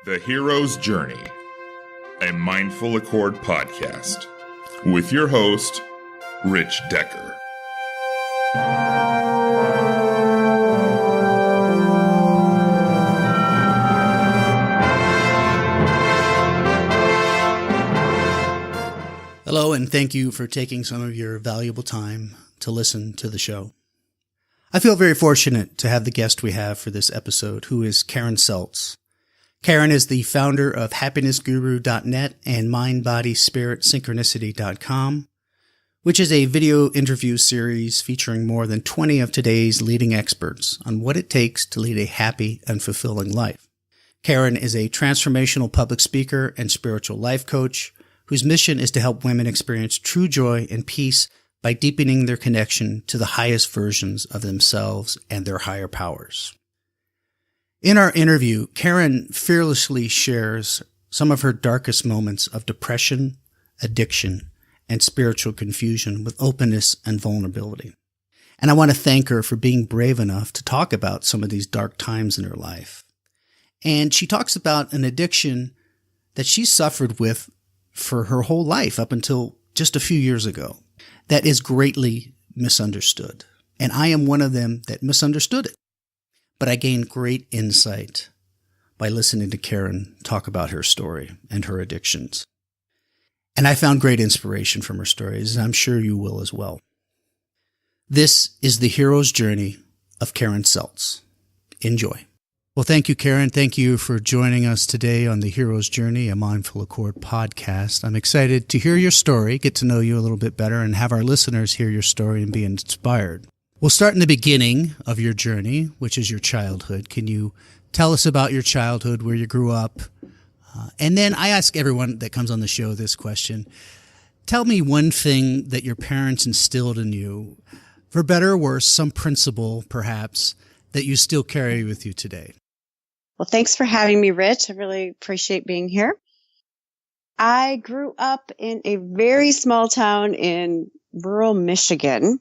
The Hero's Journey, a Mindful Accord podcast, with your host, Rich Decker. Hello, and thank you for taking some of your valuable time to listen to the show. I feel very fortunate to have the guest we have for this episode, who is Karen Seltz. Karen is the founder of happinessguru.net and mindbodyspiritsynchronicity.com, which is a video interview series featuring more than 20 of today's leading experts on what it takes to lead a happy and fulfilling life. Karen is a transformational public speaker and spiritual life coach whose mission is to help women experience true joy and peace by deepening their connection to the highest versions of themselves and their higher powers. In our interview, Karen fearlessly shares some of her darkest moments of depression, addiction, and spiritual confusion with openness and vulnerability. And I want to thank her for being brave enough to talk about some of these dark times in her life. And she talks about an addiction that she suffered with for her whole life up until just a few years ago that is greatly misunderstood. And I am one of them that misunderstood it. But I gained great insight by listening to Karen talk about her story and her addictions. And I found great inspiration from her stories, and I'm sure you will as well. This is the hero's journey of Karen Seltz. Enjoy. Well, thank you, Karen. Thank you for joining us today on the Hero's Journey, a Mindful Accord podcast. I'm excited to hear your story, get to know you a little bit better, and have our listeners hear your story and be inspired. We'll start in the beginning of your journey, which is your childhood. Can you tell us about your childhood, where you grew up? And then I ask everyone that comes on the show this question. Tell me one thing that your parents instilled in you, for better or worse, some principle perhaps, that you still carry with you today. Well, thanks for having me, Rich. I really appreciate being here. I grew up in a very small town in rural Michigan,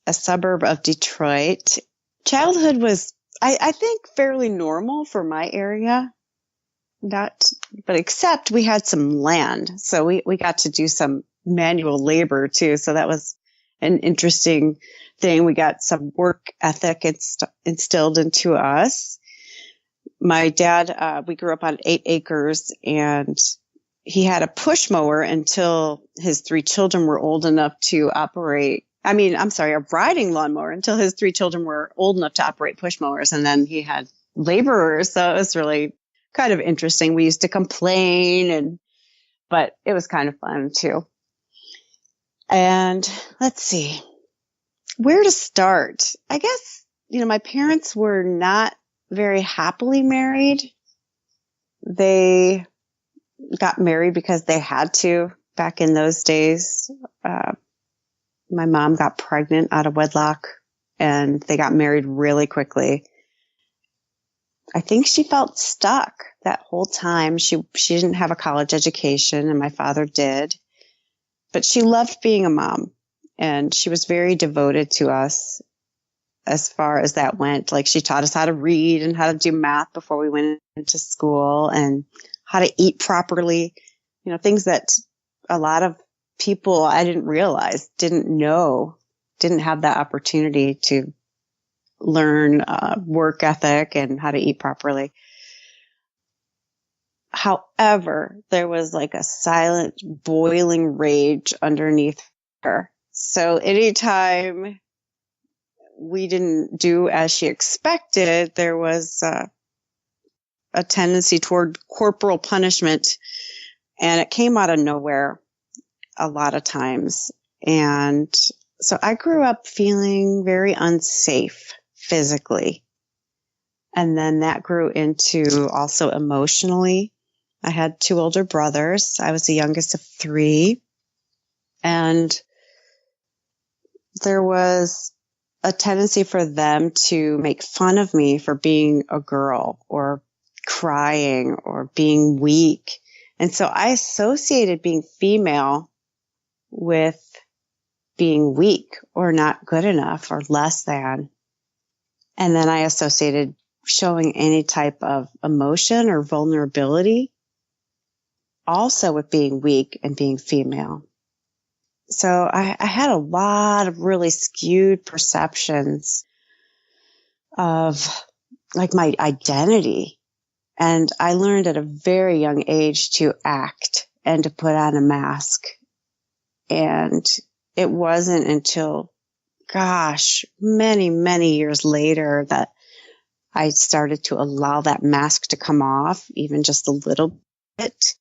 a suburb of Detroit. Childhood was, I think, fairly normal for my area. But except we had some land. So we got to do some manual labor too. So that was an interesting thing. We got some work ethic instilled into us. My dad, we grew up on 8 acres, and he had a push mower until his 3 children were old enough to operate. A riding lawnmower until his 3 children were old enough to operate push mowers. And then he had laborers. So it was really kind of interesting. We used to complain, but it was kind of fun too. And let's see where to start. I guess, my parents were not very happily married. They got married because they had to back in those days. My mom got pregnant out of wedlock, and they got married really quickly. I think she felt stuck that whole time. She didn't have a college education, and my father did. But she loved being a mom, and she was very devoted to us as far as that went. Like, she taught us how to read and how to do math before we went into school, and how to eat properly. Things that a lot of people I didn't realize, didn't know, didn't have that opportunity to learn work ethic and how to eat properly. However, there was like a silent boiling rage underneath her. So anytime we didn't do as she expected, there was a tendency toward corporal punishment, and it came out of nowhere a lot of times. And so I grew up feeling very unsafe physically. And then that grew into also emotionally. I had 2 older brothers. I was the youngest of 3. And there was a tendency for them to make fun of me for being a girl or crying or being weak. And so I associated being female with being weak or not good enough or less than. And then I associated showing any type of emotion or vulnerability. Also with being weak and being female. So I had a lot of really skewed perceptions of like my identity. And I learned at a very young age to act and to put on a mask. And it wasn't until, many, many years later that I started to allow that mask to come off, even just a little bit.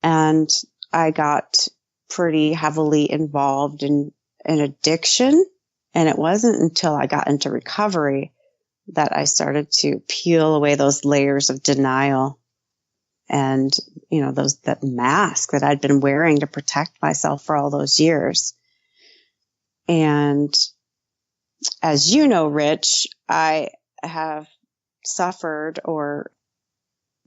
And I got pretty heavily involved in addiction. And it wasn't until I got into recovery that I started to peel away those layers of denial and, that mask that I'd been wearing to protect myself for all those years. And as you know, Rich, I have suffered or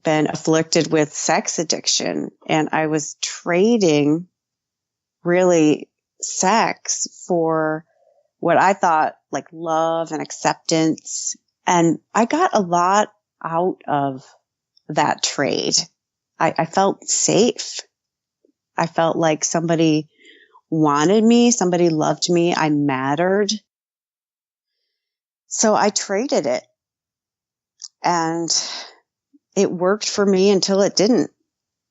been afflicted with sex addiction, and I was trading really sex for what I thought like love and acceptance. And I got a lot out of that trade. I felt safe. I felt like somebody wanted me, somebody loved me, I mattered. So I traded it. And it worked for me until it didn't.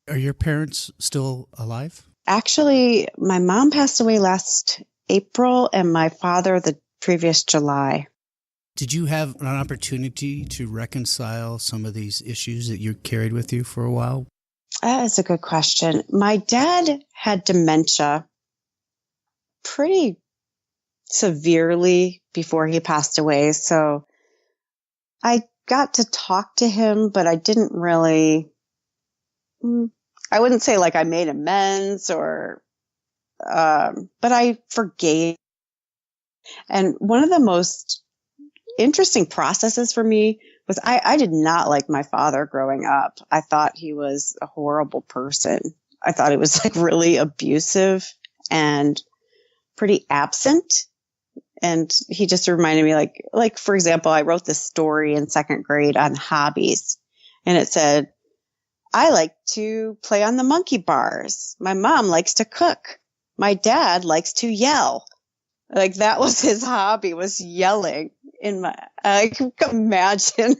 Are your parents still alive? Actually, my mom passed away last April and my father the previous July. Did you have an opportunity to reconcile some of these issues that you carried with you for a while? That is a good question. My dad had dementia pretty severely before he passed away. So I got to talk to him, but I didn't really, I wouldn't say like I made amends but I forgave. And one of the most interesting processes for me was I did not like my father growing up. I thought he was a horrible person. I thought he was like really abusive and pretty absent. And he just reminded me like, for example, I wrote this story in second grade on hobbies, and it said, I like to play on the monkey bars. My mom likes to cook. My dad likes to yell. Like that was his hobby, was yelling. I can imagine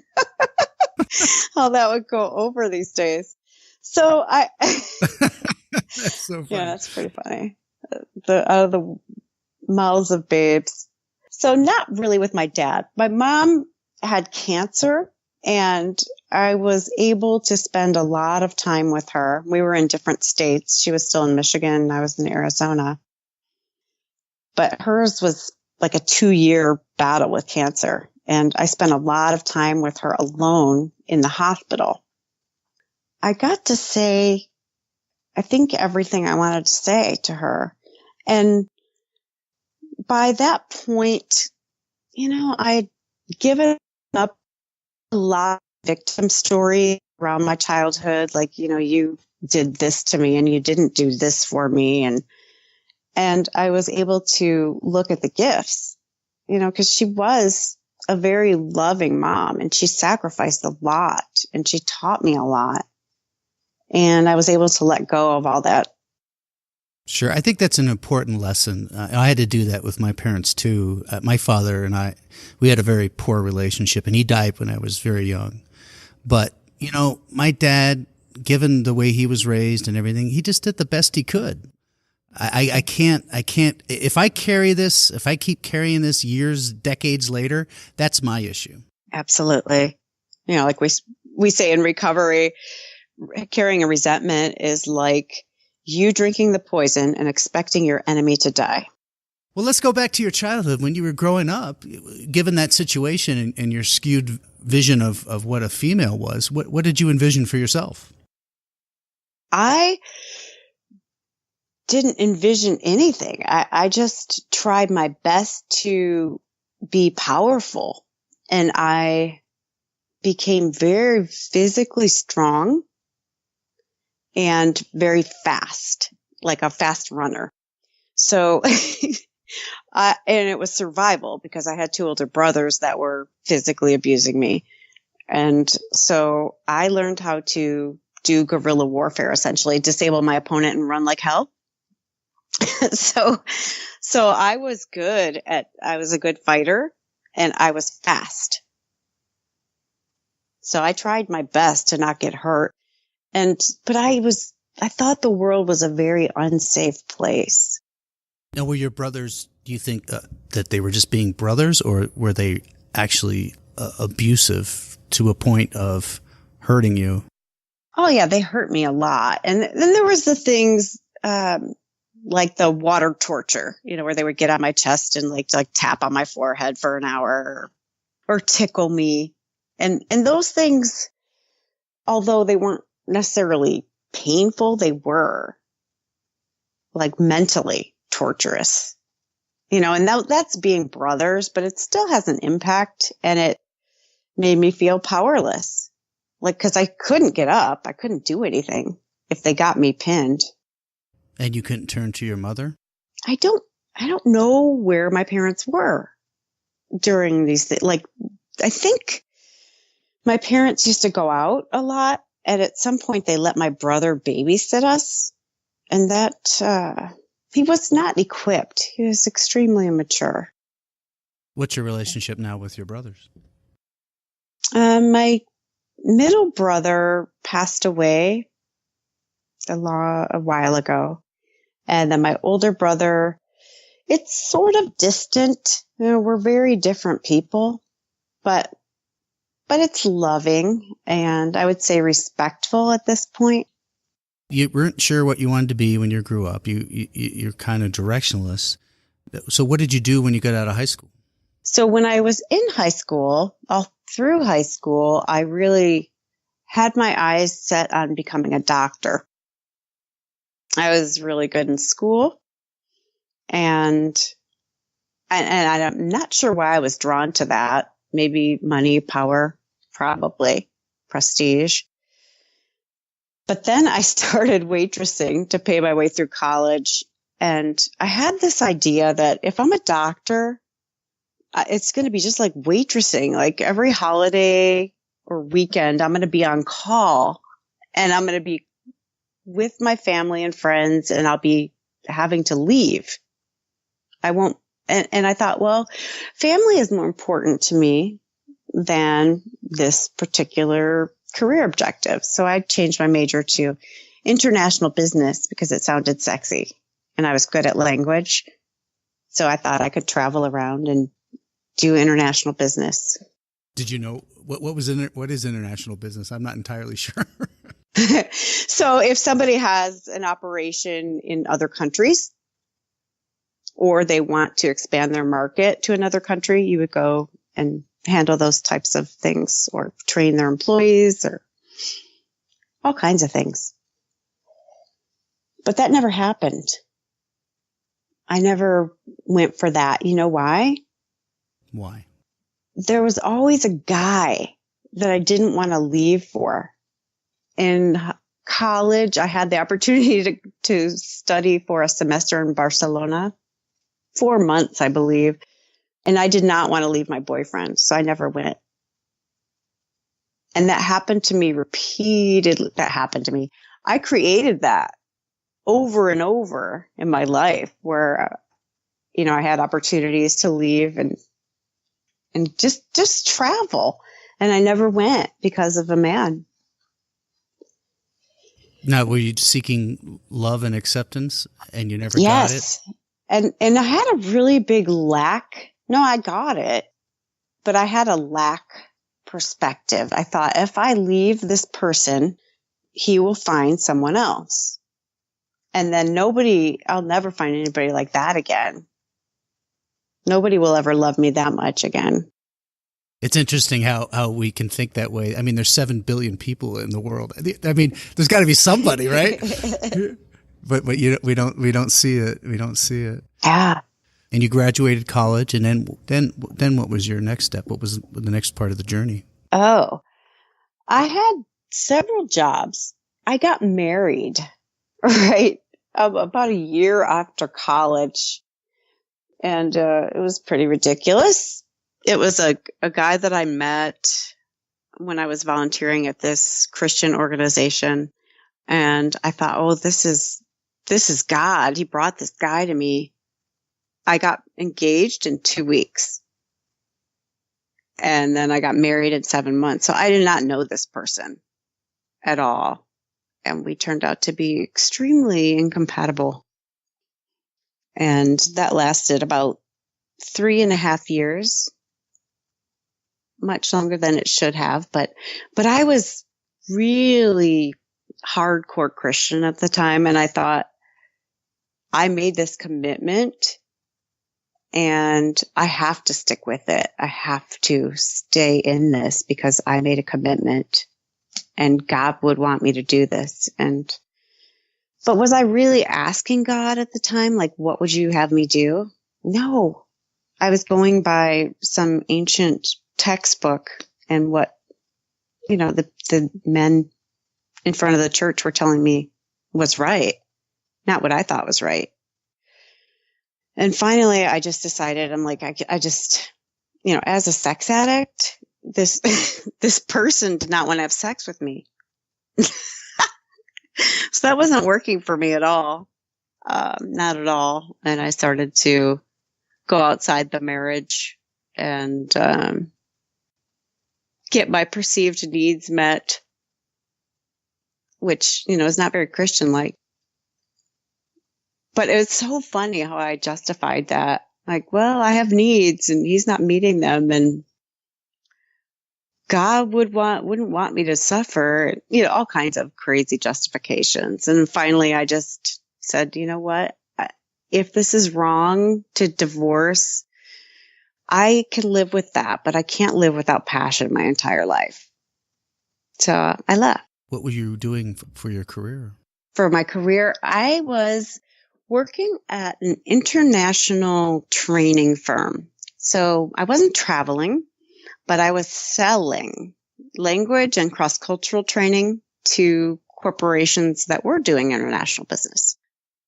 how that would go over these days. So That's so funny. Yeah, that's pretty funny. Out of the mouths of babes. So not really with my dad. My mom had cancer, and I was able to spend a lot of time with her. We were in different states. She was still in Michigan. I was in Arizona. But hers was like a 2-year battle with cancer. And I spent a lot of time with her alone in the hospital. I got to say, I think everything I wanted to say to her. And by that point, I'd given up a lot of victim story around my childhood. Like, you did this to me and you didn't do this for me. And I was able to look at the gifts, because she was a very loving mom and she sacrificed a lot and she taught me a lot. And I was able to let go of all that. Sure. I think that's an important lesson. I had to do that with my parents too. My father and I, we had a very poor relationship, and he died when I was very young. But, my dad, given the way he was raised and everything, he just did the best he could. I can't, if I keep carrying this years, decades later, that's my issue. Absolutely. Like we say in recovery, carrying a resentment is like you drinking the poison and expecting your enemy to die. Well, let's go back to your childhood. When you were growing up, given that situation and your skewed vision of what a female was, what did you envision for yourself? I didn't envision anything. I just tried my best to be powerful, and I became very physically strong and very fast, like a fast runner. So, and it was survival because I had 2 older brothers that were physically abusing me. And so I learned how to do guerrilla warfare, essentially disable my opponent and run like hell. So I was a good fighter and I was fast. So I tried my best to not get hurt. But I thought the world was a very unsafe place. Now, were your brothers, do you think that they were just being brothers, or were they actually abusive to a point of hurting you? Oh yeah, they hurt me a lot. And then there was the things, like the water torture, where they would get on my chest and like tap on my forehead for an hour or tickle me. And those things, although they weren't necessarily painful, they were like mentally torturous, and that's being brothers, but it still has an impact, and it made me feel powerless. Like, cause I couldn't get up. I couldn't do anything if they got me pinned. And you couldn't turn to your mother? I don't know where my parents were during these things. Like, I think my parents used to go out a lot, and at some point they let my brother babysit us, and that, he was not equipped. He was extremely immature. What's your relationship now with your brothers? My middle brother passed away a while ago. And then my older brother, it's sort of distant. We're very different people, but it's loving and I would say respectful at this point. You weren't sure what you wanted to be when you grew up. You're kind of directionless. So what did you do when you got out of high school? So when I was in high school, all through high school, I really had my eyes set on becoming a doctor. I was really good in school, and I'm not sure why I was drawn to that. Maybe money, power, probably prestige. But then I started waitressing to pay my way through college. And I had this idea that if I'm a doctor, it's going to be just like waitressing. Like every holiday or weekend, I'm going to be on call and I'm going to be with my family and friends, and I'll be having to leave. I won't. And I thought, well, family is more important to me than this particular career objective. So I changed my major to international business because it sounded sexy and I was good at language. So I thought I could travel around and do international business. Did you know what is international business? I'm not entirely sure. So if somebody has an operation in other countries or they want to expand their market to another country, you would go and handle those types of things or train their employees or all kinds of things. But that never happened. I never went for that. You know why? Why? There was always a guy that I didn't want to leave for. In college, I had the opportunity to study for a semester in Barcelona, 4 months, I believe. And I did not want to leave my boyfriend, so I never went. And that happened to me repeatedly. I created that over and over in my life where, I had opportunities to leave and just travel. And I never went because of a man. Now, were you seeking love and acceptance and you never got it? And I had a really big lack. No, I got it, but I had a lack perspective. I thought if I leave this person, he will find someone else. And then I'll never find anybody like that again. Nobody will ever love me that much again. It's interesting how we can think that way. I mean, there's 7 billion people in the world. I mean, there's got to be somebody, right? but we don't see it. We don't see it. Yeah. And you graduated college, and then what was your next step? What was the next part of the journey? Oh, I had several jobs. I got married, right, about a year after college, and it was pretty ridiculous. It was a guy that I met when I was volunteering at this Christian organization. And I thought, oh, this is God. He brought this guy to me. I got engaged in 2 weeks. And then I got married in 7 months. So I did not know this person at all. And we turned out to be extremely incompatible. And that lasted about 3.5 years, much longer than it should have. But I was really hardcore Christian at the time. And I thought, I made this commitment and I have to stick with it. I have to stay in this because I made a commitment and God would want me to do this. But was I really asking God at the time? Like, what would you have me do? No, I was going by some ancient textbook and what, the men in front of the church were telling me was right, not what I thought was right. And finally, I just decided, I'm like, I just, as a sex addict, this, this person did not want to have sex with me. So that wasn't working for me at all. Not at all. And I started to go outside the marriage and, get my perceived needs met, which, is not very Christian-like. But it was so funny how I justified that. Like, well, I have needs and he's not meeting them. And God wouldn't want me to suffer, all kinds of crazy justifications. And finally, I just said, you know what? If this is wrong to divorce, I can live with that, but I can't live without passion my entire life. So I left. What were you doing for your career? For my career, I was working at an international training firm. So I wasn't traveling, but I was selling language and cross-cultural training to corporations that were doing international business.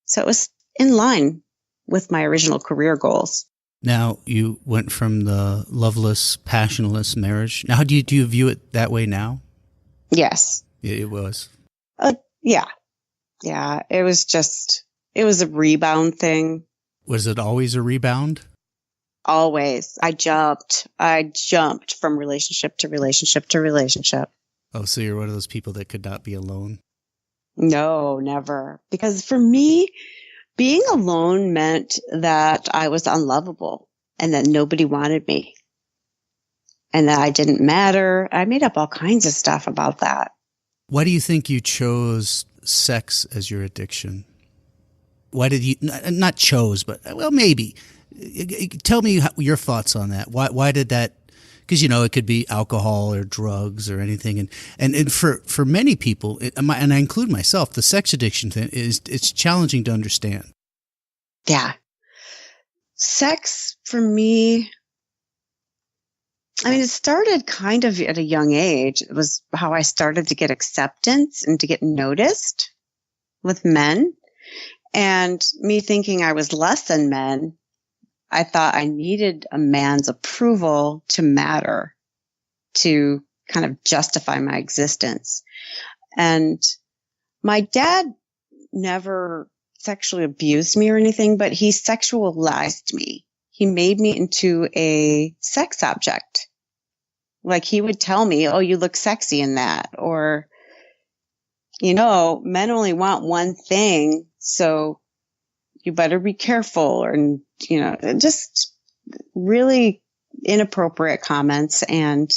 So it was in line with my original career goals. Now, you went from the loveless, passionless marriage. Now, do you view it that way now? Yes. It was. Yeah. Yeah. It was a rebound thing. Was it always a rebound? Always. I jumped from relationship to relationship to relationship. Oh, so you're one of those people that could not be alone? No, never. Because for me, being alone meant that I was unlovable and that nobody wanted me and that I didn't matter. I made up all kinds of stuff about that. Why do you think you chose sex as your addiction? Why did you, not chose, but, well, maybe. Tell me your thoughts on that. Why did that? Because, it could be alcohol or drugs or anything. And for many people, and I include myself, the sex addiction thing it's challenging to understand. Yeah. Sex for me, it started kind of at a young age. It was how I started to get acceptance and to get noticed with men. And me thinking I was less than men, I thought I needed a man's approval to matter, to kind of justify my existence. And my dad never sexually abused me or anything, but he sexualized me. He made me into a sex object. Like he would tell me, oh, you look sexy in that. Or, men only want one thing, so you better be careful. And, just really inappropriate comments. And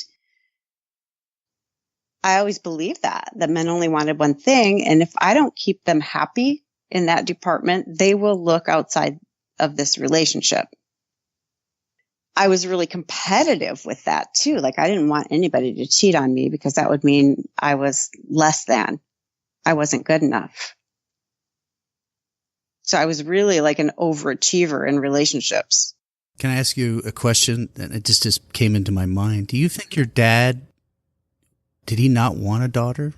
I always believed that men only wanted one thing. And if I don't keep them happy in that department, they will look outside of this relationship. I was really competitive with that too. Like I didn't want anybody to cheat on me because that would mean I was less than. I wasn't good enough. So I was really like an overachiever in relationships. Can I ask you a question? And it just came into my mind. Do you think your dad, did he not want a daughter?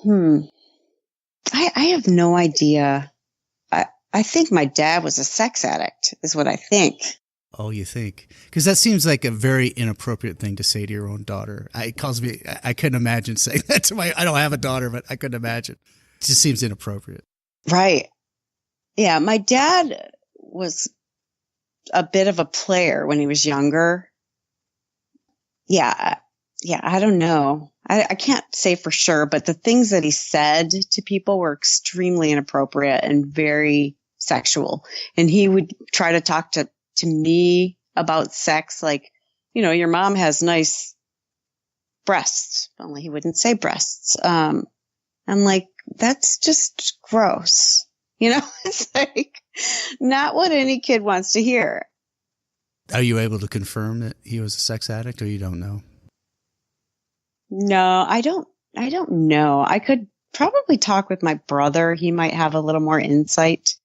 I have no idea. I think my dad was a sex addict is what I think. Oh, you think? Because that seems like a very inappropriate thing to say to your own daughter. I couldn't imagine saying that to I don't have a daughter, but I couldn't imagine. It just seems inappropriate. Right. Yeah. My dad was a bit of a player when he was younger. Yeah. I don't know. I can't say for sure, but the things that he said to people were extremely inappropriate and very sexual. And he would try to talk to me about sex, like, your mom has nice breasts. Only he wouldn't say breasts. I'm like, that's just gross. It's like not what any kid wants to hear. Are you able to confirm that he was a sex addict, or you don't know? No, I don't know. I could probably talk with my brother. He might have a little more insight.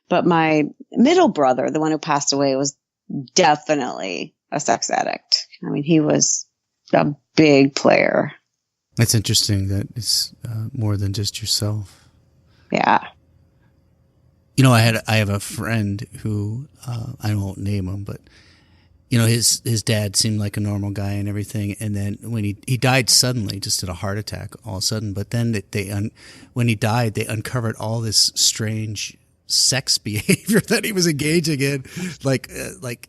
But my middle brother, the one who passed away, was definitely a sex addict. I mean, he was a big player. That's interesting that it's more than just yourself. Yeah. I have a friend who, I won't name him, but his dad seemed like a normal guy and everything. And then when he died suddenly, just at a heart attack all of a sudden, but then when he died, they uncovered all this strange sex behavior that he was engaging in, like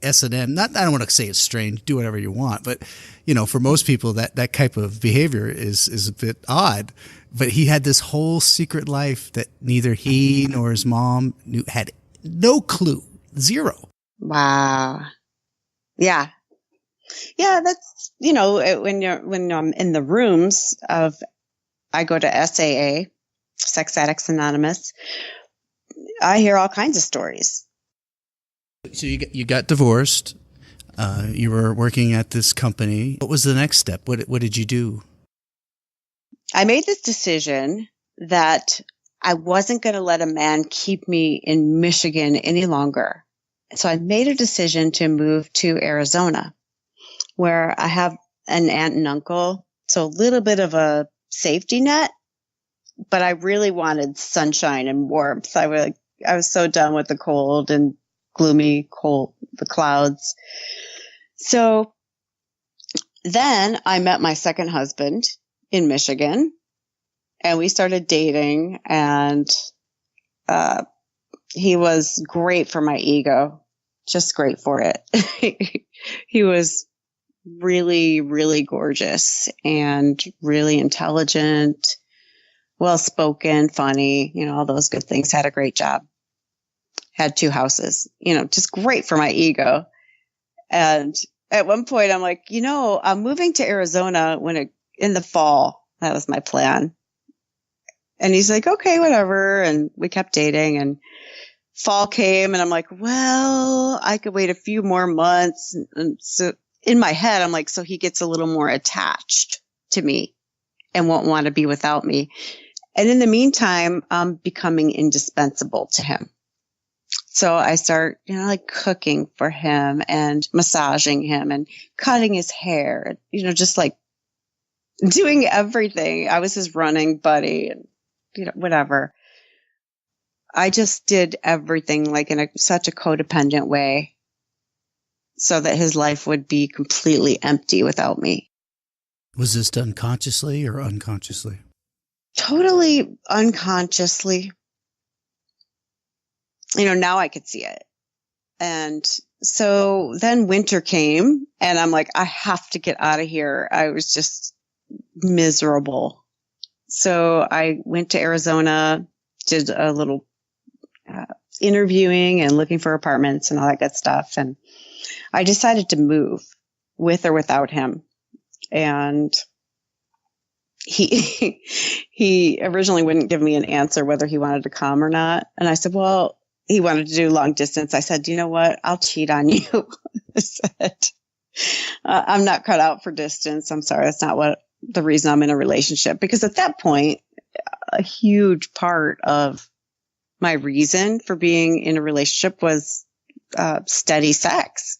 S&M. I don't want to say it's strange, do whatever you want, but for most people that type of behavior is a bit odd. But he had this whole secret life that neither he nor his mom had no clue, zero. Wow. Yeah. Yeah, that's, when I'm in the rooms I go to SAA, Sex Addicts Anonymous, I hear all kinds of stories. So you got divorced. You were working at this company. What was the next step? What did you do? I made this decision that I wasn't going to let a man keep me in Michigan any longer. So I made a decision to move to Arizona, where I have an aunt and uncle. So a little bit of a safety net, but I really wanted sunshine and warmth. I was so done with the cold and gloomy the clouds. So then I met my second husband in Michigan, and we started dating, and he was great for my ego, just great for it. He was really, really gorgeous and really intelligent, well-spoken, funny, all those good things. Had a great job. Had 2 houses, just great for my ego. And at one point I'm like, I'm moving to Arizona in the fall. That was my plan. And he's like, okay, whatever. And we kept dating, and fall came, and I'm like, well, I could wait a few more months. And so in my head, I'm like, so he gets a little more attached to me and won't want to be without me. And in the meantime, I'm becoming indispensable to him. So I start, cooking for him and massaging him and cutting his hair, just like doing everything. I was his running buddy and, whatever. I just did everything like in such a codependent way so that his life would be completely empty without me. Was this done consciously or unconsciously? Totally unconsciously. Now I could see it. And so then winter came, and I'm like, I have to get out of here. I was just miserable. So I went to Arizona, did a little interviewing and looking for apartments and all that good stuff. And I decided to move with or without him. And he originally wouldn't give me an answer whether he wanted to come or not. And I said, well, he wanted to do long distance. I said, you know what? I'll cheat on you. I said, I'm not cut out for distance. I'm sorry. That's not the reason I'm in a relationship. Because at that point, a huge part of my reason for being in a relationship was steady sex.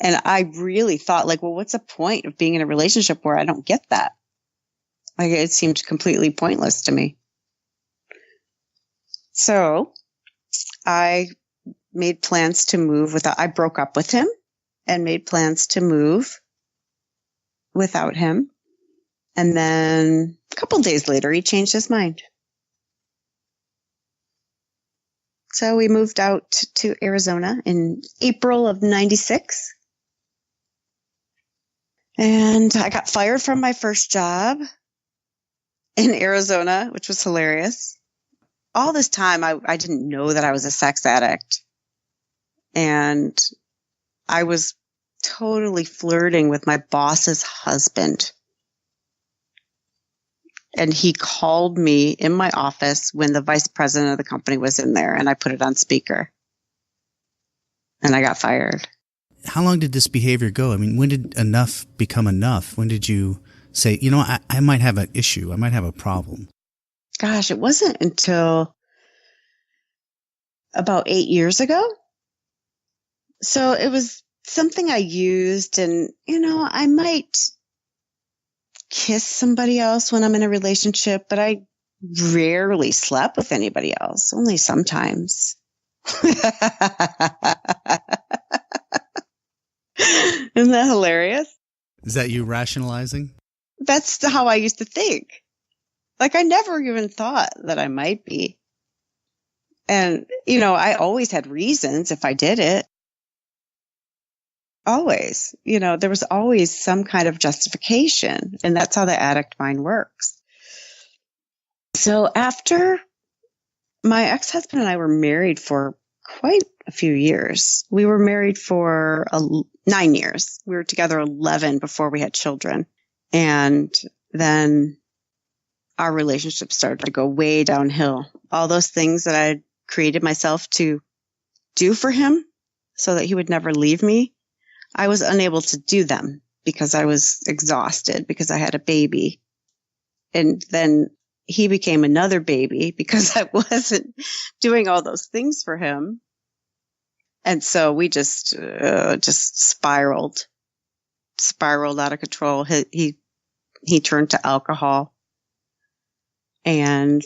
And I really thought, well, what's the point of being in a relationship where I don't get that? It seemed completely pointless to me. So I made plans to move I broke up with him and made plans to move without him. And then a couple days later, he changed his mind. So we moved out to Arizona in April of 96. And I got fired from my first job in Arizona, which was hilarious. All this time, I didn't know that I was a sex addict. And I was totally flirting with my boss's husband. And he called me in my office when the vice president of the company was in there, and I put it on speaker. And I got fired. How long did this behavior go? I mean, when did enough become enough? When did you say, you know, I might have an issue. I might have a problem? Gosh, it wasn't until about 8 years ago. So it was something I used, and, you know, I might kiss somebody else when I'm in a relationship, but I rarely slept with anybody else, only sometimes. Isn't that hilarious? Is that you rationalizing? That's how I used to think. Like, I never even thought that I might be. And, you know, I always had reasons if I did it. Always. You know, there was always some kind of justification. And that's how the addict mind works. So after my ex-husband and I were married for quite a few years, we were married for 9 years. We were together 11 before we had children. And then our relationship started to go way downhill. All those things that I had created myself to do for him so that he would never leave me, I was unable to do them because I was exhausted because I had a baby. And then he became another baby because I wasn't doing all those things for him. And so we just spiraled out of control. He turned to alcohol. And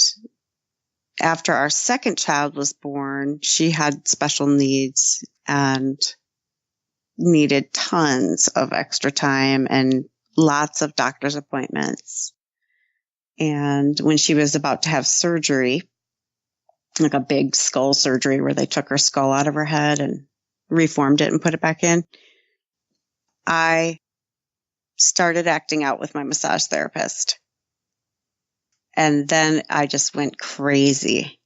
after our second child was born, she had special needs and needed tons of extra time and lots of doctor's appointments. And when she was about to have surgery, like a big skull surgery where they took her skull out of her head and reformed it and put it back in, I started acting out with my massage therapist. And then I just went crazy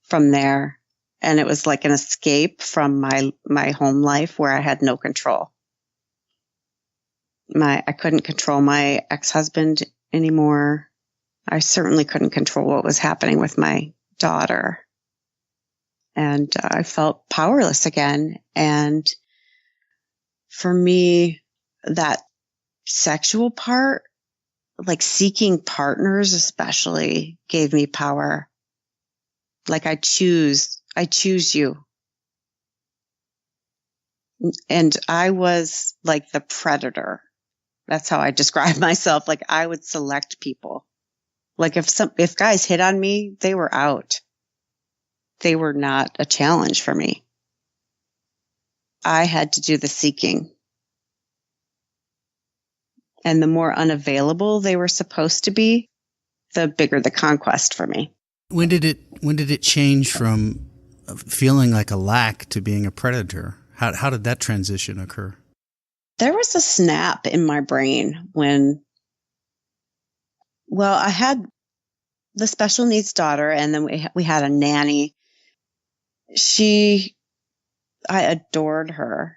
from there. And it was like an escape from my home life where I had no control. I couldn't control my ex-husband anymore. I certainly couldn't control what was happening with my daughter. And I felt powerless again. And for me, that sexual part, like seeking partners especially, gave me power. Like I choose you. And I was like the predator. That's how I describe myself. Like I would select people. Like if guys hit on me, they were out. They were not a challenge for me. I had to do the seeking. And the more unavailable they were supposed to be, the bigger the conquest for me. When did it change from feeling like a lack to being a predator? How did that transition occur? There was a snap in my brain when, well, I had the special needs daughter, and then we had a nanny. I adored her.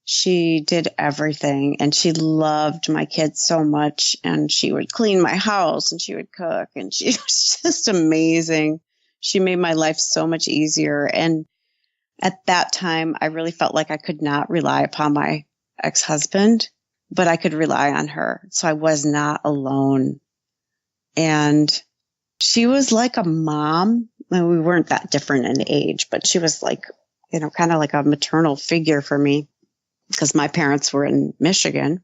She did everything, and she loved my kids so much, and she would clean my house, and she would cook, and she was just amazing. She made my life so much easier. And at that time, I really felt like I could not rely upon my ex-husband, but I could rely on her. So I was not alone. And she was like a mom. Well, we weren't that different in age, but she was like, kind of like a maternal figure for me because my parents were in Michigan.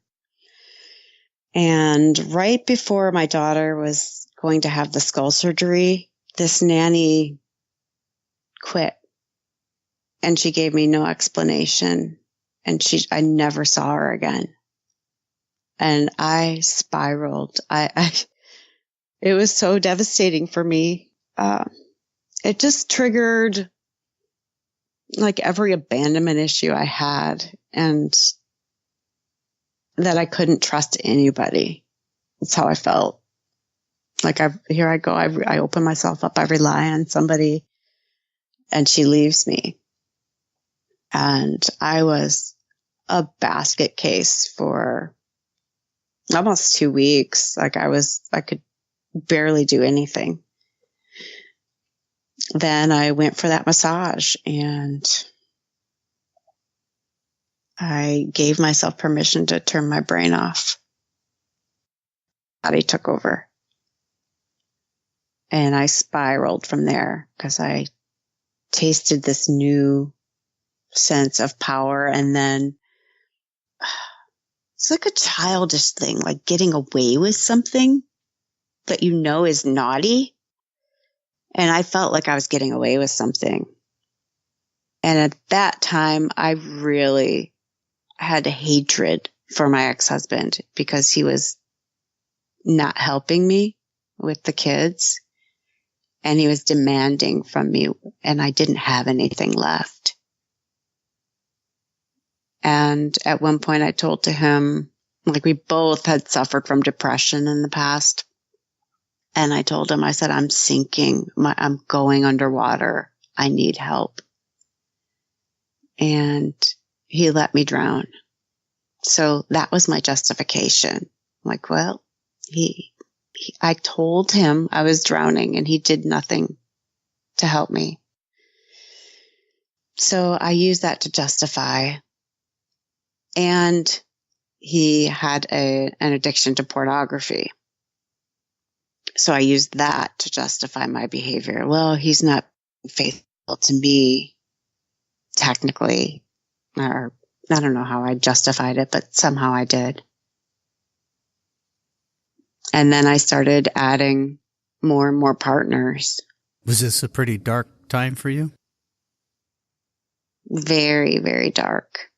And right before my daughter was going to have the skull surgery, this nanny quit. And she gave me no explanation. And I never saw her again. And I spiraled. It was so devastating for me. It just triggered like every abandonment issue I had, and that I couldn't trust anybody. That's how I felt. Like here I go. I open myself up. I rely on somebody, and she leaves me. And I was a basket case for almost 2 weeks. Like I could barely do anything. Then I went for that massage, and I gave myself permission to turn my brain off. Body took over. And I spiraled from there because I tasted this new sense of power. And then it's like a childish thing, like getting away with something that you know is naughty. And I felt like I was getting away with something. And at that time, I really had hatred for my ex-husband because he was not helping me with the kids. And he was demanding from me, and I didn't have anything left. And at one point I told to him, like, we both had suffered from depression in the past. And I told him, I said, I'm sinking. I'm going underwater. I need help. And he let me drown. So that was my justification. Like, well, I told him I was drowning, and he did nothing to help me. So I used that to justify. And he had an addiction to pornography. So I used that to justify my behavior. Well, he's not faithful to me, technically. Or I don't know how I justified it, but somehow I did. And then I started adding more and more partners. Was this a pretty dark time for you? Very, very dark.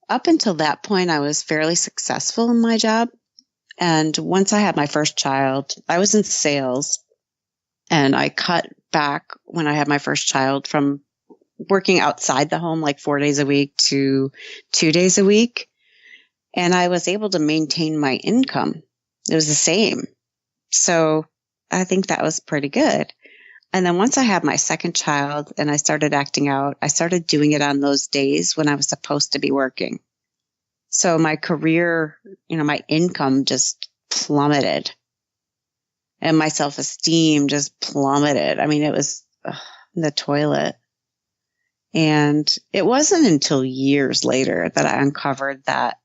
Up until that point, I was fairly successful in my job. And once I had my first child, I was in sales, and I cut back when I had my first child from working outside the home like 4 days a week to 2 days a week. And I was able to maintain my income. It was the same. So I think that was pretty good. And then once I had my second child and I started acting out, I started doing it on those days when I was supposed to be working. So my career, my income just plummeted, and my self-esteem just plummeted. I mean, it was in the toilet. And it wasn't until years later that I uncovered that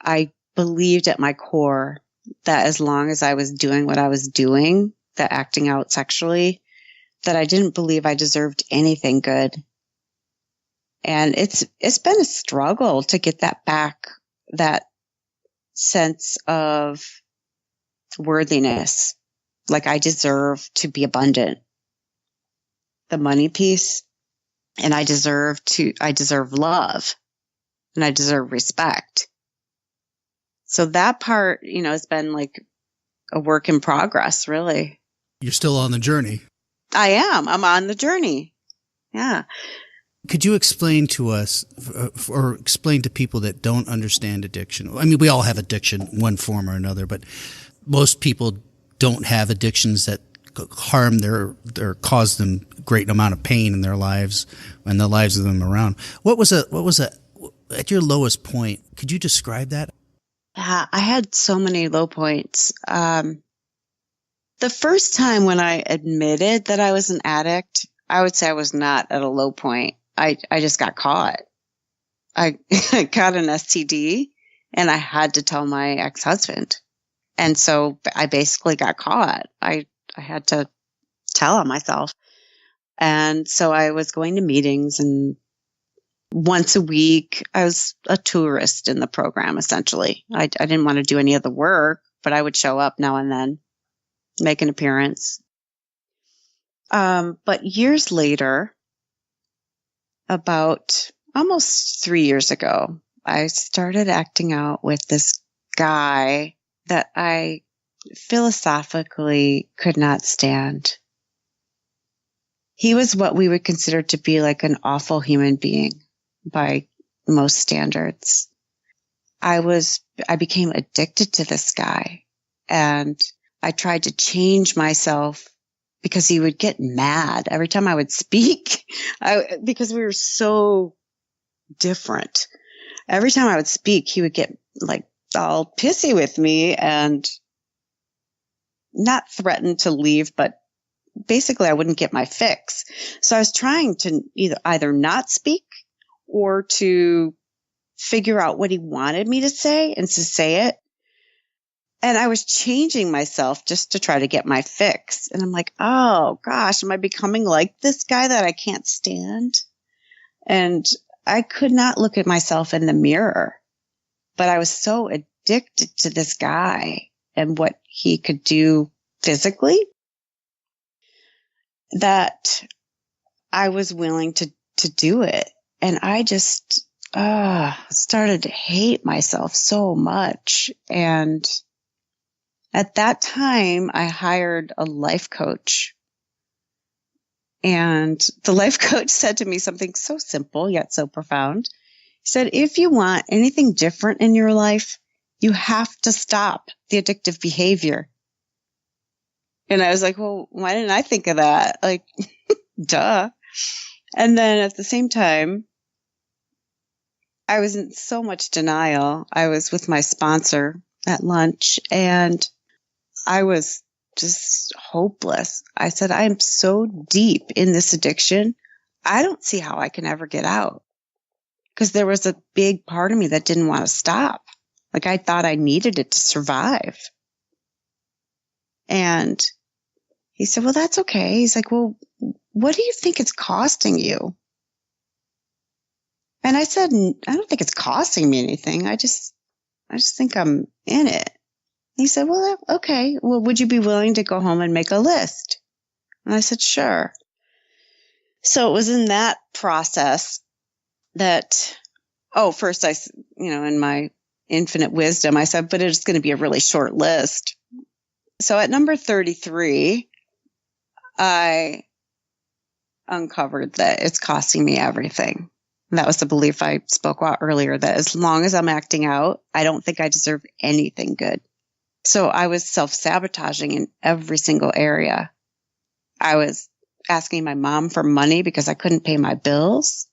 I believed at my core that as long as I was doing what I was doing, that acting out sexually, that I didn't believe I deserved anything good. And it's been a struggle to get that back, that sense of worthiness. Like I deserve to be abundant. The money piece. And I deserve love, and I deserve respect. So that part, has been like a work in progress, really. You're still on the journey. I am. I'm on the journey. Yeah. Could you explain to us, or explain to people that don't understand addiction? I mean, we all have addiction, one form or another, but most people don't have addictions that harm or cause them a great amount of pain in their lives and the lives of them around. What was at your lowest point? Could you describe that? Yeah, I had so many low points. The first time when I admitted that I was an addict, I would say I was not at a low point. I just got caught. I got an STD, and I had to tell my ex-husband. And so I basically got caught. I had to tell on myself. And so I was going to meetings, and once a week, I was a tourist in the program, essentially. I didn't want to do any of the work, but I would show up now and then, make an appearance. But years later, about almost 3 years ago, I started acting out with this guy that I philosophically could not stand. He was what we would consider to be like an awful human being by most standards. I became addicted to this guy, and I tried to change myself because he would get mad every time I would speak, because we were so different. Every time I would speak, he would get like all pissy with me and not threaten to leave, but basically I wouldn't get my fix. So I was trying to either not speak or to figure out what he wanted me to say and to say it. And I was changing myself just to try to get my fix. And I'm like, oh gosh, am I becoming like this guy that I can't stand? And I could not look at myself in the mirror, but I was so addicted to this guy and what he could do physically that I was willing to do it. And I just started to hate myself so much. And at that time, I hired a life coach. And the life coach said to me something so simple yet so profound. He said, if you want anything different in your life, you have to stop the addictive behavior. And I was like, well, why didn't I think of that? Like, duh. And then at the same time, I was in so much denial. I was with my sponsor at lunch, and I was just hopeless. I said, I am so deep in this addiction. I don't see how I can ever get out, because there was a big part of me that didn't want to stop. Like, I thought I needed it to survive. And he said, well, that's okay. He's like, well, what do you think it's costing you? And I said, I don't think it's costing me anything. I just think I'm in it. He said, well, okay. Well, would you be willing to go home and make a list? And I said, sure. So it was in that process that, first in my infinite wisdom, I said, but it's going to be a really short list. So at number 33, I uncovered that it's costing me everything. And that was the belief I spoke about earlier, that as long as I'm acting out, I don't think I deserve anything good. So I was self-sabotaging in every single area. I was asking my mom for money because I couldn't pay my bills.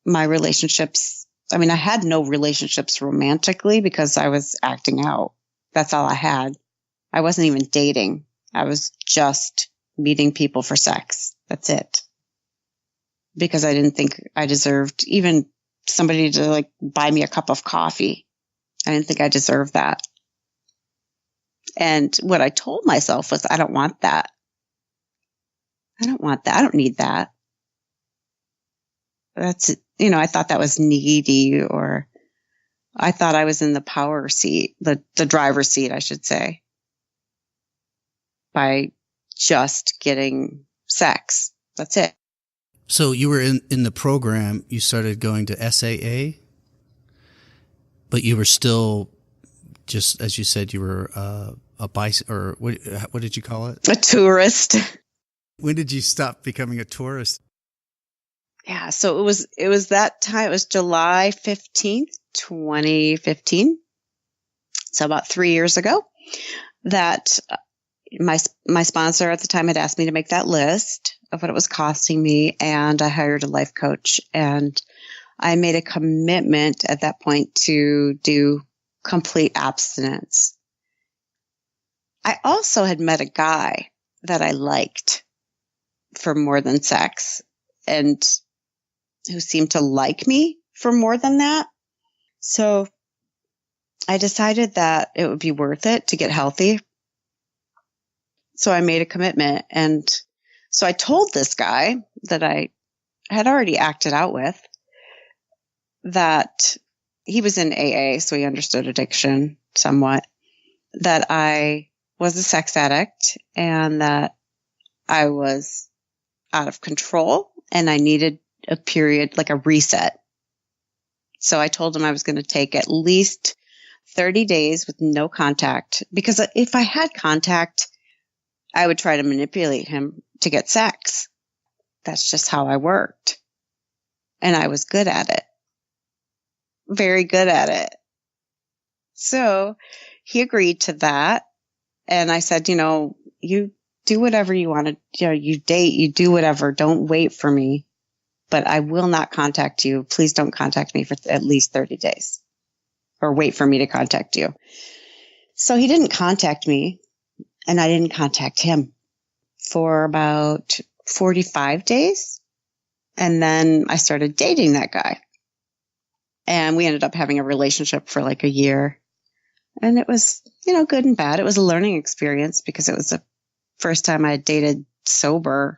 My relationships, I had no relationships romantically because I was acting out. That's all I had. I wasn't even dating. I was just meeting people for sex. That's it. Because I didn't think I deserved even somebody to buy me a cup of coffee. I didn't think I deserved that. And what I told myself was, I don't want that. I don't want that. I don't need that. That's, I thought that was needy, or I thought I was in the power seat, the driver's seat, I should say, by just getting sex. That's it. So you were in the program, you started going to SAA, but you were still, just as you said, you were or what did you call it? A tourist. When did you stop becoming a tourist? Yeah, so it was that time. It was July 15th, 2015. So about 3 years ago, that my sponsor at the time had asked me to make that list of what it was costing me, and I hired a life coach, and I made a commitment at that point to do complete abstinence. I also had met a guy that I liked for more than sex, and who seemed to like me for more than that. So I decided that it would be worth it to get healthy. So I made a commitment. And so I told this guy that I had already acted out with, that he was in AA, so he understood addiction somewhat, that I was a sex addict, and that I was out of control and I needed a period, like a reset. So I told him I was going to take at least 30 days with no contact, because if I had contact, I would try to manipulate him to get sex. That's just how I worked. And I was good at it. Very good at it. So he agreed to that. And I said, you do whatever you want to, you date, you do whatever. Don't wait for me, but I will not contact you. Please don't contact me for at least 30 days or wait for me to contact you. So he didn't contact me and I didn't contact him for about 45 days. And then I started dating that guy and we ended up having a relationship for like a year. And it was, good and bad. It was a learning experience because it was the first time I had dated sober-minded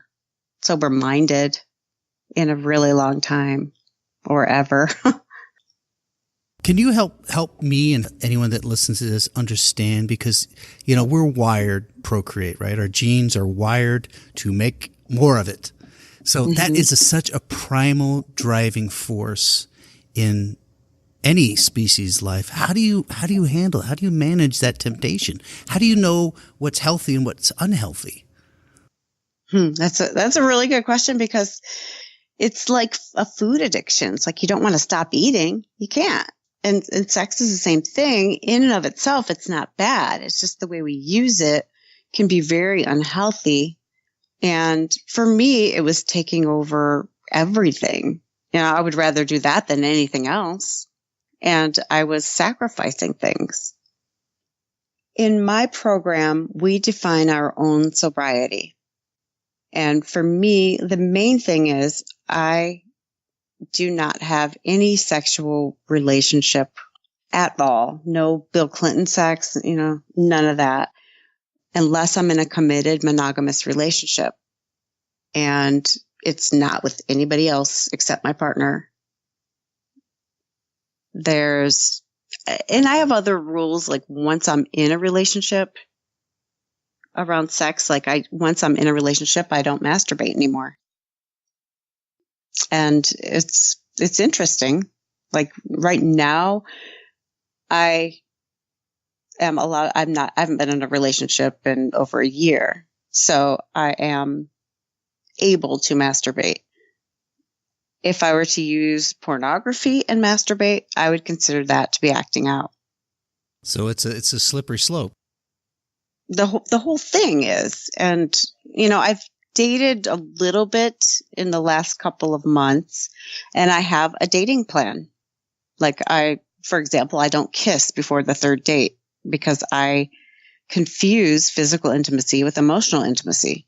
in a really long time or ever. Can you help me and anyone that listens to this understand? Because, we're wired to procreate, right? Our genes are wired to make more of it. So that is such a primal driving force in any species life. How do you handle, how do you manage that temptation? How do you know what's healthy and what's unhealthy? That's a really good question, because it's like a food addiction. It's like you don't want to stop eating. You can't. And sex is the same thing. In and of itself, it's not bad. It's just the way we use it can be very unhealthy. And for me, it was taking over everything. I would rather do that than anything else. And I was sacrificing things. In my program, we define our own sobriety. And for me, the main thing is I do not have any sexual relationship at all. No Bill Clinton sex, none of that, unless I'm in a committed monogamous relationship. And it's not with anybody else except my partner. And I have other rules, like once I'm in a relationship around sex, once I'm in a relationship, I don't masturbate anymore. And it's interesting. Like right now, I haven't been in a relationship in over a year. So I am able to masturbate. If I were to use pornography and masturbate, I would consider that to be acting out. So it's a slippery slope. The whole thing is. And, I've dated a little bit in the last couple of months, and I have a dating plan. For example, I don't kiss before the third date because I confuse physical intimacy with emotional intimacy.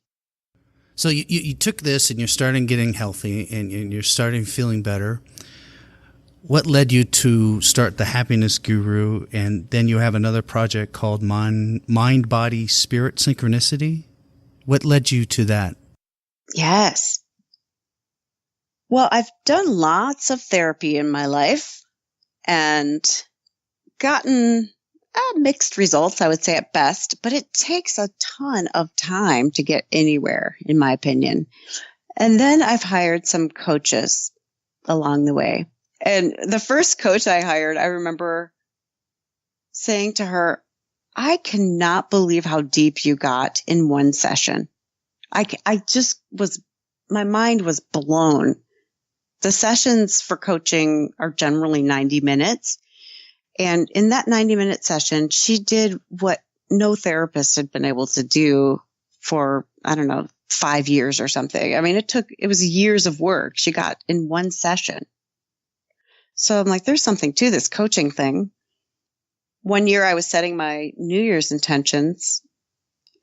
So you took this and you're starting getting healthy and you're starting feeling better. What led you to start the Happiness Guru? And then you have another project called Mind, Body, Spirit Synchronicity. What led you to that? Yes. Well, I've done lots of therapy in my life and gotten mixed results, I would say at best, but it takes a ton of time to get anywhere, in my opinion. And then I've hired some coaches along the way. And the first coach I hired, I remember saying to her, I cannot believe how deep you got in one session. My mind was blown. The sessions for coaching are generally 90 minutes. And in that 90-minute session, she did what no therapist had been able to do for, 5 years or something. I mean, it was years of work she got in one session. So I'm like, there's something to this coaching thing. One year I was setting my New Year's intentions,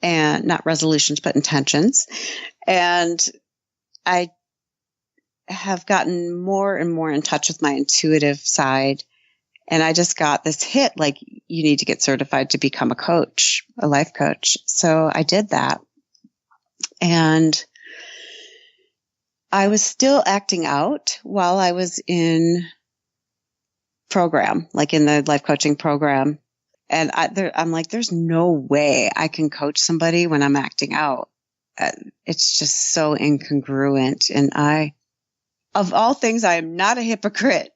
and not resolutions, but intentions. And I have gotten more and more in touch with my intuitive side. And I just got this hit, like, you need to get certified to become a coach, a life coach. So I did that. And I was still acting out while I was in program, like in the life coaching program. And I'm like, there's no way I can coach somebody when I'm acting out. it's just so incongruent. And of all things, I am not a hypocrite,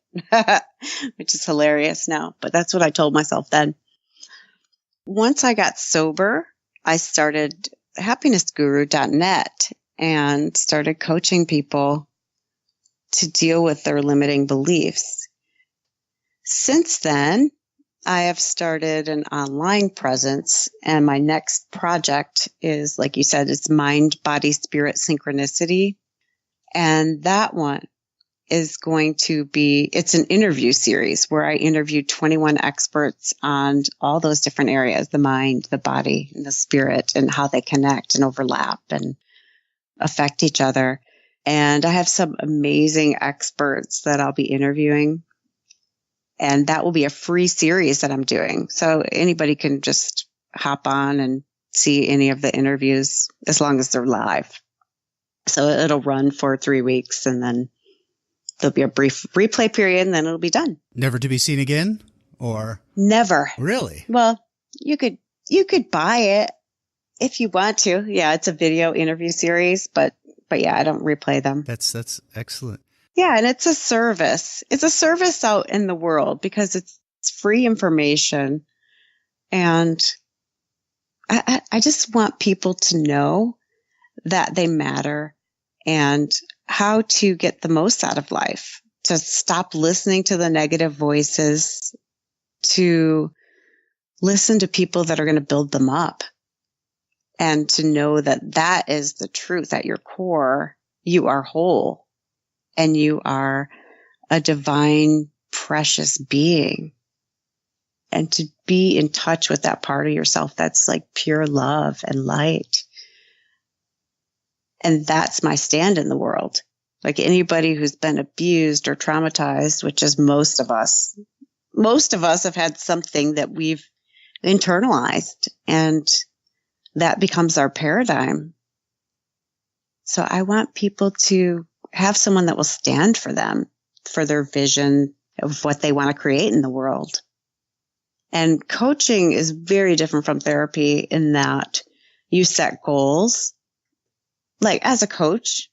which is hilarious now, but that's what I told myself then. Once I got sober, I started happinessguru.net and started coaching people to deal with their limiting beliefs. Since then, I have started an online presence, and my next project is, like you said, it's mind, body, spirit, synchronicity. And that one is going to be, it's an interview series where I interview 21 experts on all those different areas, the mind, the body, and the spirit, and how they connect and overlap and affect each other. And I have some amazing experts that I'll be interviewing. And that will be a free series that I'm doing. So anybody can just hop on and see any of the interviews as long as they're live. So it'll run for 3 weeks, and then there'll be a brief replay period, and then it'll be done. Never to be seen again? Or never. Really? Well, you could buy it if you want to. Yeah, it's a video interview series, but yeah, I don't replay them. That's excellent. Yeah, and it's a service. It's a service out in the world because it's free information. And I just want people to know that they matter and how to get the most out of life, to stop listening to the negative voices, to listen to people that are going to build them up, and to know that that is the truth. At your core, you are whole. And you are a divine, precious being. And to be in touch with that part of yourself that's like pure love and light. And that's my stand in the world. Like anybody who's been abused or traumatized, which is most of us have had something that we've internalized, and that becomes our paradigm. So I want people to have someone that will stand for them, for their vision of what they want to create in the world. And coaching is very different from therapy in that you set goals. Like as a coach,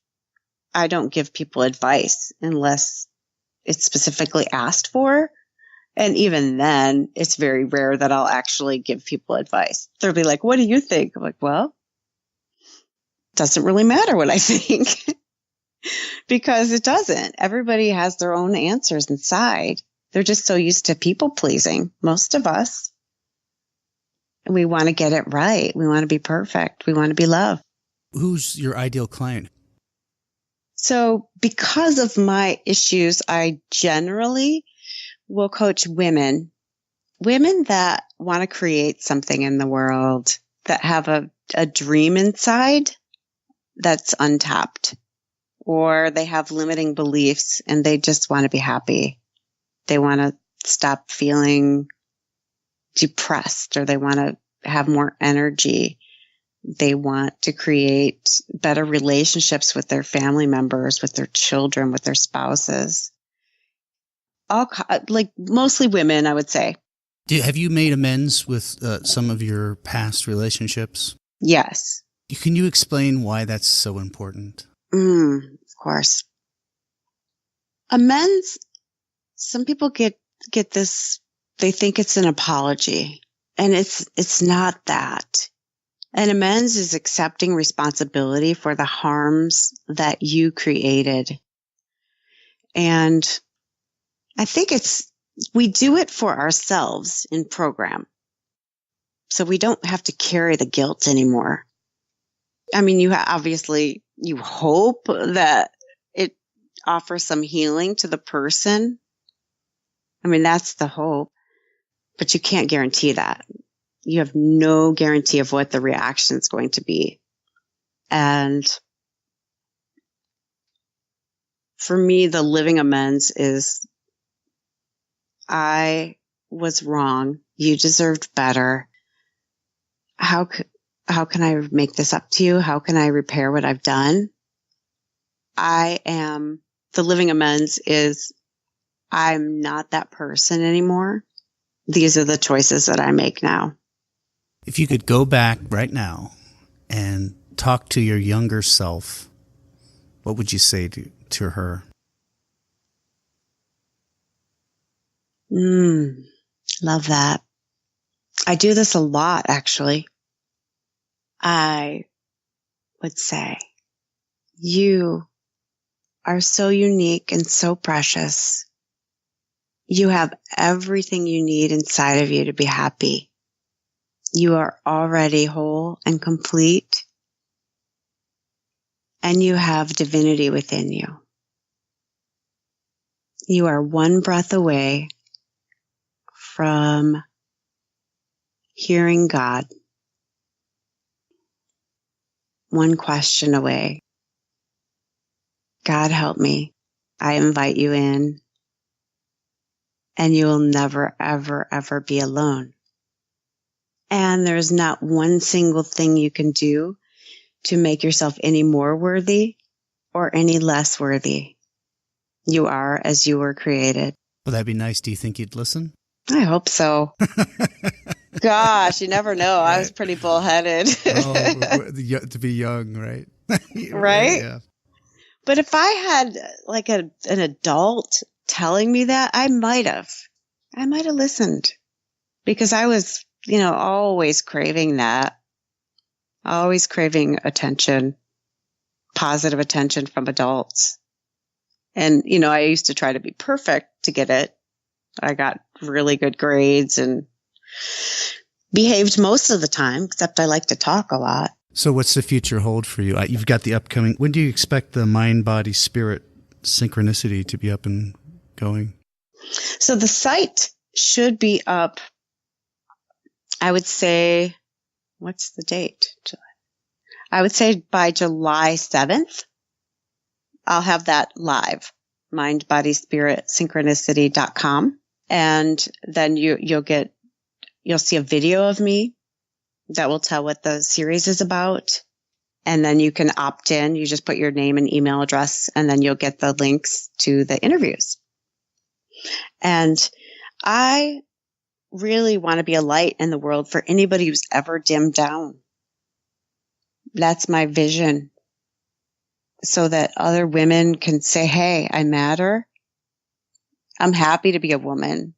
I don't give people advice unless it's specifically asked for. And even then, it's very rare that I'll actually give people advice. They'll be like, what do you think? I'm like, well, it doesn't really matter what I think. Because it doesn't. Everybody has their own answers inside. They're just so used to people pleasing, most of us. And we want to get it right. We want to be perfect. We want to be loved. Who's your ideal client? So because of my issues, I generally will coach women that want to create something in the world, that have a dream inside that's untapped. Or they have limiting beliefs and they just want to be happy. They want to stop feeling depressed, or they want to have more energy. They want to create better relationships with their family members, with their children, with their spouses. Mostly women, I would say. Have you made amends with some of your past relationships? Yes. Can you explain why that's so important? Of course. Amends, some people get this, they think it's an apology, and it's not that. An amends is accepting responsibility for the harms that you created. And I think we do it for ourselves in program. So we don't have to carry the guilt anymore. I mean, you hope that it offers some healing to the person. I mean, that's the hope, but you can't guarantee that. You have no guarantee of what the reaction is going to be. And for me, the living amends is, I was wrong. You deserved better. How can I make this up to you? How can I repair what I've done? The living amends is, I'm not that person anymore. These are the choices that I make now. If you could go back right now and talk to your younger self, what would you say to her? Love that. I do this a lot, actually. I would say, you are so unique and so precious. You have everything you need inside of you to be happy. You are already whole and complete, and you have divinity within you. You are one breath away from hearing God, one question away. God, help me. I invite you in, and you will never, ever, ever be alone. And there's not one single thing you can do to make yourself any more worthy or any less worthy. You are as you were created. Well, that'd be nice. Do you think you'd listen? I hope so. Gosh, you never know. Right. I was pretty bullheaded. To be young, right? Right? Yeah. But if I had like an adult telling me that, I might have listened, because I was, always craving that, always craving attention, positive attention from adults. And, I used to try to be perfect to get it. I got really good grades and behaved most of the time, except I like to talk a lot. So what's the future hold for you? You've got the upcoming, when do you expect the mind, body, spirit synchronicity to be up and going? So the site should be up, I would say, what's the date? I would say by July 7th, I'll have that live, mindbodyspiritsynchronicity.com. And then you'll see a video of me that will tell what the series is about. And then you can opt in. You just put your name and email address, and then you'll get the links to the interviews. And I really want to be a light in the world for anybody who's ever dimmed down. That's my vision. So that other women can say, hey, I matter. I'm happy to be a woman,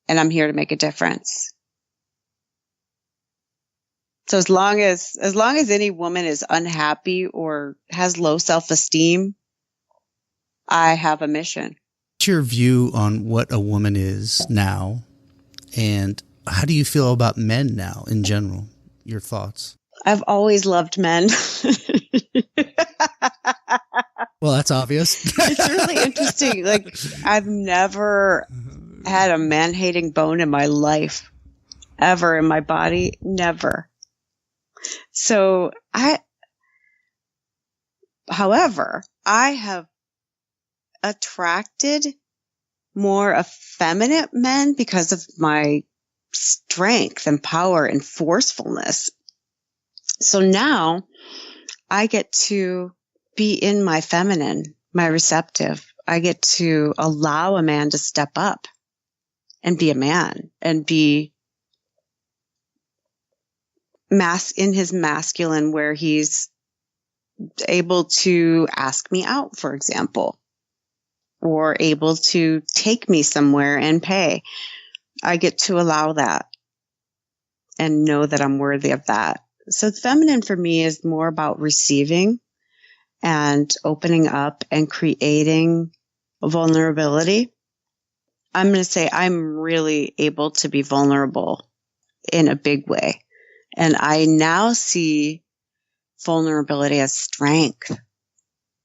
and I'm here to make a difference. So as long as any woman is unhappy or has low self-esteem, I have a mission. What's your view on what a woman is now, and how do you feel about men now in general? Your thoughts? I've always loved men. Well, that's obvious. It's really interesting. Like, I've never had a man-hating bone in my life, ever in my body. Never. So however, I have attracted more effeminate men because of my strength and power and forcefulness. So now I get to be in my feminine, my receptive. I get to allow a man to step up and be a man and be in his masculine, where he's able to ask me out, for example, or able to take me somewhere and pay. I get to allow that and know that I'm worthy of that. So feminine for me is more about receiving and opening up and creating vulnerability. I'm going to say I'm really able to be vulnerable in a big way. And I now see vulnerability as strength,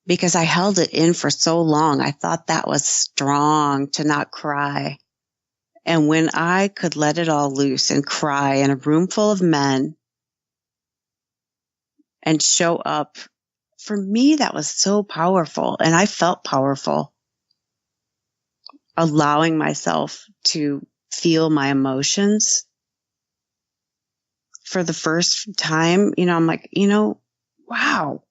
because I held it in for so long. I thought that was strong to not cry. And when I could let it all loose and cry in a room full of men and show up, for me, that was so powerful. And I felt powerful, allowing myself to feel my emotions. For the first time, I'm like, wow,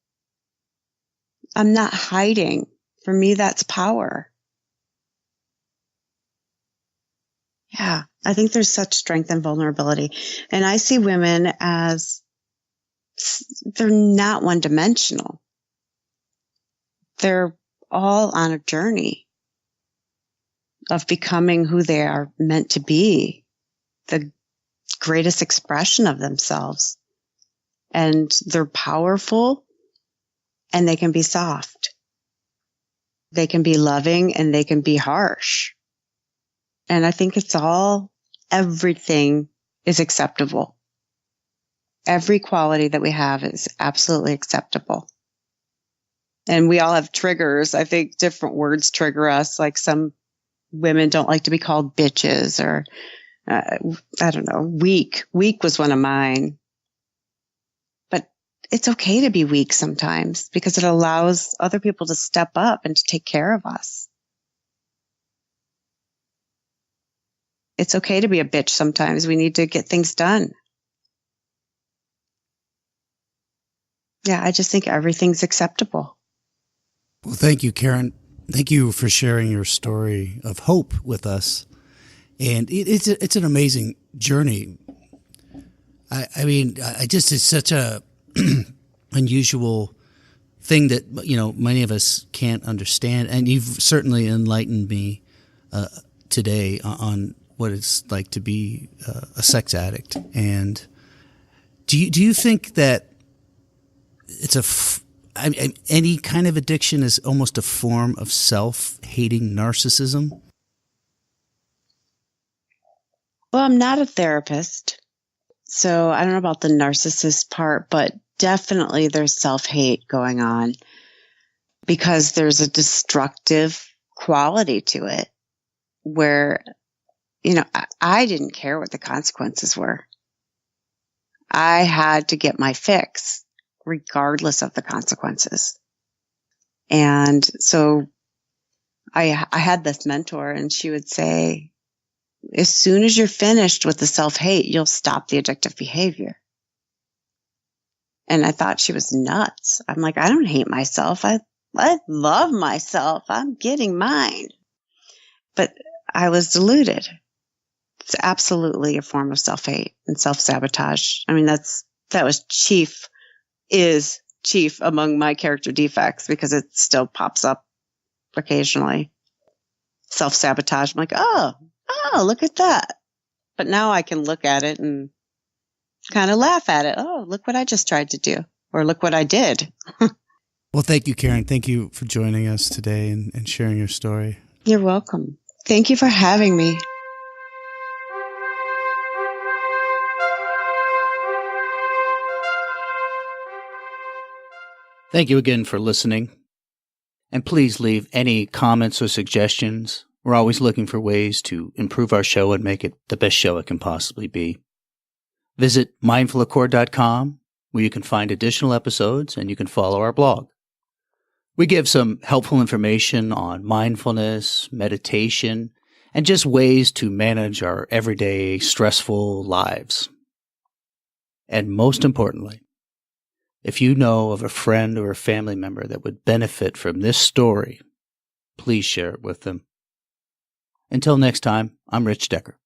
I'm not hiding. For me, that's power. Yeah, I think there's such strength and vulnerability. And I see women as they're not one-dimensional. They're all on a journey of becoming who they are meant to be, the greatest expression of themselves. And they're powerful, and they can be soft. They can be loving, and they can be harsh. And I think everything is acceptable. Every quality that we have is absolutely acceptable. And we all have triggers. I think different words trigger us. Like some women don't like to be called bitches or, I don't know, weak. Weak was one of mine. But it's okay to be weak sometimes because it allows other people to step up and to take care of us. It's okay to be a bitch sometimes. We need to get things done. Yeah, I just think everything's acceptable. Well, thank you, Karen. Thank you for sharing your story of hope with us. And it's an amazing journey. I mean, it's such a unusual thing that, many of us can't understand. And you've certainly enlightened me today on what it's like to be a sex addict. And do you think that it's any kind of addiction is almost a form of self-hating narcissism? Well, I'm not a therapist, so I don't know about the narcissist part, but definitely there's self-hate going on because there's a destructive quality to it where, I didn't care what the consequences were. I had to get my fix regardless of the consequences. And so I had this mentor, and she would say, as soon as you're finished with the self-hate, you'll stop the addictive behavior. And I thought she was nuts. I'm like, I don't hate myself. I love myself. I'm getting mine. But I was deluded. It's absolutely a form of self-hate and self-sabotage. I mean, is chief among my character defects because it still pops up occasionally. Self-sabotage. I'm like, oh, look at that. But now I can look at it and kind of laugh at it. Oh, look what I just tried to do. Or look what I did. Well, thank you, Karen. Thank you for joining us today and sharing your story. You're welcome. Thank you for having me. Thank you again for listening. And please leave any comments or suggestions. We're always looking for ways to improve our show and make it the best show it can possibly be. Visit mindfulaccord.com, where you can find additional episodes and you can follow our blog. We give some helpful information on mindfulness, meditation, and just ways to manage our everyday stressful lives. And most importantly, if you know of a friend or a family member that would benefit from this story, please share it with them. Until next time, I'm Rich Decker.